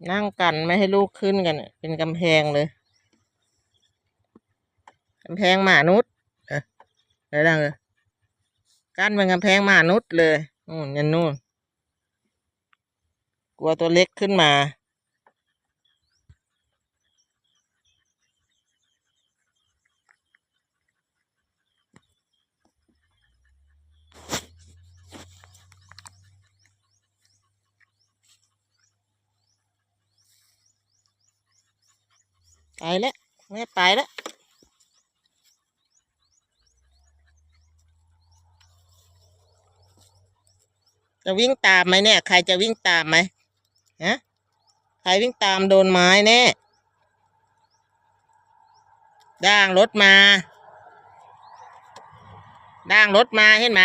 นั่งกันไม่ให้ลูกขึ้นกันเป็นกำแพงเลยกำแพงมนุษย์เดี๋ยวดังเลยกั้นเป็นกำแพงมนุษย์เลยนู่นยันนู่นกลัวตัวเล็กขึ้นมาไปแล้วแม่ไปแล้วจะวิ่งตามไหมเนี่ยใครจะวิ่งตามไหมฮะใครวิ่งตามโดนไม้แน่ด่างรถมาด่างรถมาเห็นไหม